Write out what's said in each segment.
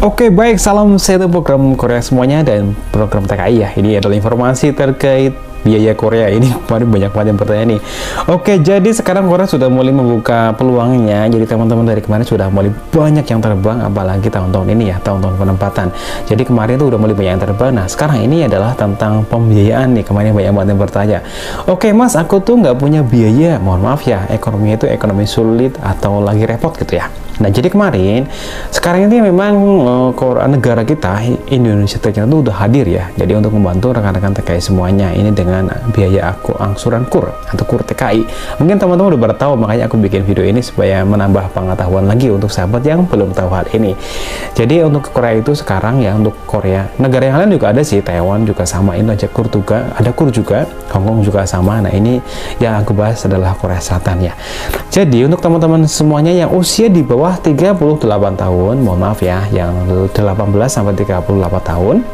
Oke, baik, salam sehat program Korea semuanya dan program TKI ya. Ini adalah informasi terkait biaya Korea. Ini kemarin banyak banget yang bertanya nih. Oke, jadi sekarang Korea sudah mulai membuka peluangnya. Jadi teman-teman dari kemarin sudah mulai banyak yang terbang, apalagi tahun-tahun ini ya, tahun-tahun penempatan. Jadi kemarin itu udah mulai banyak yang terbang. Nah, sekarang ini adalah tentang pembiayaan nih. Kemarin banyak banget yang bertanya. Oke, Mas, aku tuh nggak punya biaya. Mohon maaf ya, ekonominya itu ekonomi sulit atau lagi repot gitu ya. Nah, jadi kemarin, sekarang ini memang negara kita, Indonesia ternyata itu udah hadir ya. Jadi untuk membantu rekan-rekan TKI semuanya, ini dengan biaya angsuran KUR atau KUR TKI. Mungkin teman-teman udah pada tahu, makanya aku bikin video ini supaya menambah pengetahuan lagi untuk sahabat yang belum tahu hal ini. Jadi untuk Korea itu sekarang ya, untuk Korea, negara yang lain juga ada sih, Taiwan juga sama, ini aja KUR juga, ada KUR juga, Hong Kong juga sama. Nah, ini yang aku bahas adalah Korea Selatan ya. Jadi untuk teman-teman semuanya yang usia di bawah 38 tahun, mohon maaf ya, yang 18 sampai 38 tahun,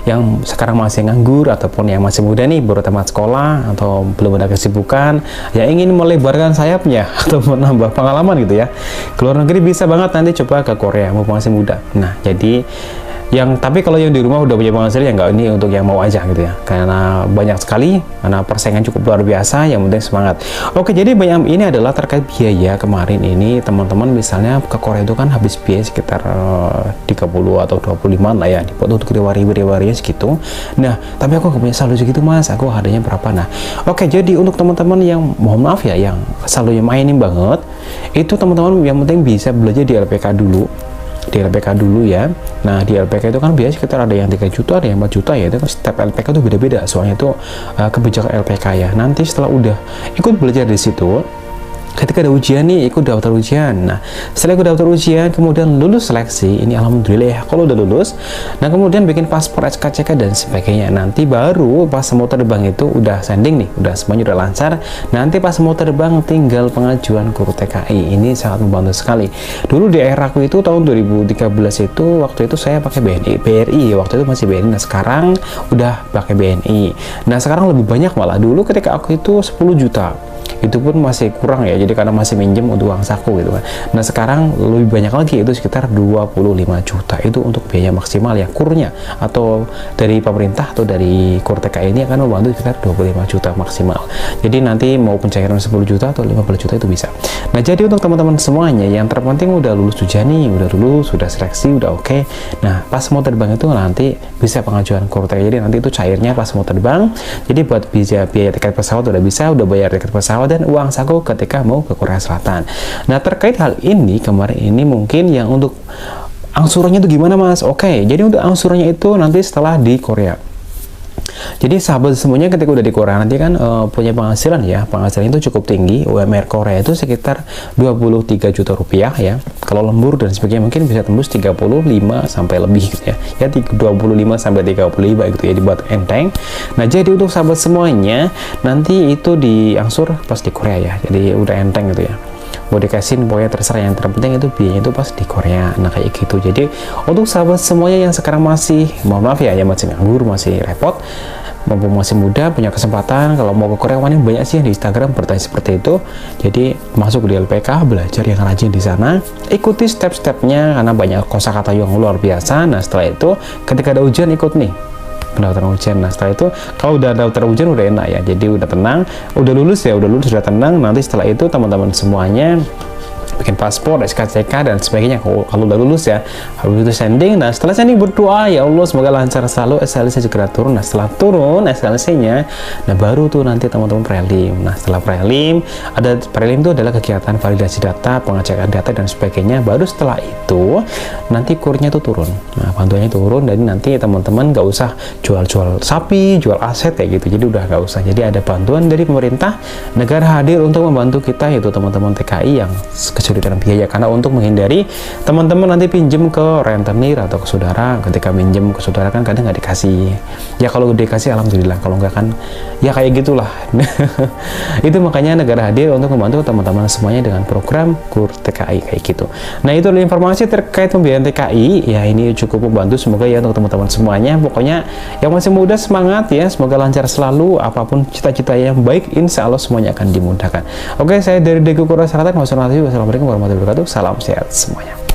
yang sekarang masih nganggur ataupun yang masih muda nih, baru tamat sekolah atau belum ada kesibukan, yang ingin melebarkan sayapnya atau menambah pengalaman gitu ya, ke luar negeri bisa banget, nanti coba ke Korea, mumpung masih muda. Nah, jadi tapi kalau yang di rumah udah punya penghasilan ya nggak, ini untuk yang mau aja gitu ya, karena banyak sekali, karena persaingan cukup luar biasa, yang penting semangat. Oke, jadi banyak ini adalah terkait biaya. Kemarin ini teman-teman misalnya ke Korea itu kan habis biaya sekitar 30 atau 25 lah ya, untuk riwari segitu. Nah, tapi aku nggak punya saldo segitu, Mas, aku adanya berapa. Nah, oke, jadi untuk teman-teman yang mohon maaf ya, yang saldonya minim banget, itu teman-teman yang penting bisa belajar di LPK dulu, ya. Nah, di LPK itu kan biasanya sekitar ada yang 3 juta, ada yang 4 juta ya. Itu kan setiap LPK itu beda-beda, soalnya itu kebijakan LPK ya. Nanti setelah udah ikut belajar di situ, ketika ada ujian nih, ikut daftar ujian. Nah, setelah ikut daftar ujian, kemudian lulus seleksi, ini alhamdulillah ya, kalau udah lulus, nah kemudian bikin paspor, SKCK dan sebagainya. Nanti baru pas mau terbang itu udah sending nih, udah semuanya udah lancar. Nanti pas mau terbang tinggal pengajuan KUR TKI. Ini sangat membantu sekali. Dulu di era aku itu tahun 2013 itu, waktu itu saya pakai BRI, waktu itu masih BRI. Nah, sekarang udah pakai BNI. Nah, sekarang lebih banyak malah. Dulu ketika aku itu 10 juta. Itu pun masih kurang ya, jadi karena masih minjem untuk uang saku gitu kan. Nah, sekarang lebih banyak lagi, itu sekitar 25 juta itu untuk biaya maksimal ya, kurnya atau dari pemerintah atau dari KUR TKI ini akan membantu sekitar 25 juta maksimal. Jadi nanti mau pencairan 10 juta atau 15 juta itu bisa. Nah, jadi untuk teman-teman semuanya yang terpenting udah lulus ujian nih, udah lulus, sudah seleksi, udah oke. Nah, pas mau terbang itu nanti bisa pengajuan KUR TKI, jadi nanti itu cairnya pas mau terbang. Jadi buat biaya tiket pesawat udah bisa, udah bayar tiket pesawat dan uang saku ketika mau ke Korea Selatan. Nah, terkait hal ini kemarin ini mungkin yang untuk angsurannya itu gimana, Mas? Oke, jadi untuk angsurannya itu nanti setelah di Korea. Jadi sahabat semuanya ketika udah di Korea nanti kan punya penghasilan ya, penghasilan itu cukup tinggi. UMR Korea itu sekitar 23 juta rupiah ya. Kalau lembur dan sebagainya mungkin bisa tembus 35 sampai lebih gitu ya. Ya 25 sampai 35 gitu ya, dibuat enteng. Nah, jadi untuk sahabat semuanya nanti itu diangsur pas di Korea ya. Jadi udah enteng gitu ya. Mau dikasihin pokoknya terserah, yang terpenting itu biayanya itu pas di Korea. Nah, kayak gitu. Jadi untuk sahabat semuanya yang sekarang masih, mohon maaf ya, yang masih nganggur, masih repot, mumpung masih muda, punya kesempatan, kalau mau ke Korea, ini banyak sih di Instagram bertanya seperti itu. Jadi masuk di LPK, belajar yang rajin di sana, ikuti step-stepnya karena banyak kosakata yang luar biasa. Nah, setelah itu ketika ada ujian ikut nih pendaftaran ujian. Nah, setelah itu kalau udah daftar ujian udah enak ya, jadi udah tenang, udah lulus ya, udah tenang. Nanti setelah itu teman-teman semuanya bikin paspor, SKCK dan sebagainya kalau udah lulus ya. Habis itu sending. Nah, setelah sending berdoa, ya Allah semoga lancar selalu, SLC segera turun. Nah, setelah turun SLC-nya, nah baru tuh nanti teman-teman prelim. Nah, setelah prelim, ada prelim itu adalah kegiatan validasi data, pengecekan data dan sebagainya. Baru setelah itu nanti kurnya tuh turun. Nah, bantuannya turun, dan nanti teman-teman nggak usah jual-jual sapi, jual aset kayak gitu. Jadi udah nggak usah. Jadi ada bantuan dari pemerintah, negara hadir untuk membantu kita, yaitu teman-teman TKI yang kesulitan biaya, karena untuk menghindari teman-teman nanti pinjem ke rentenir atau ke saudara. Ketika minjem ke saudara kan kadang nggak dikasih ya, kalau dikasih alhamdulillah, kalau nggak kan ya kayak gitulah. Itu makanya negara hadir untuk membantu teman-teman semuanya dengan program KUR TKI kayak gitu. Nah, itu adalah informasi terkait pembiayaan TKI ya, ini cukup membantu semoga ya untuk teman-teman semuanya. Pokoknya yang masih muda semangat ya, semoga lancar selalu, apapun cita-cita yang baik insya Allah semuanya akan dimudahkan. Oke, saya dari Deku Korea Selatan. Wassalamualaikum warahmatullahi wabarakatuh. Salam sehat semuanya.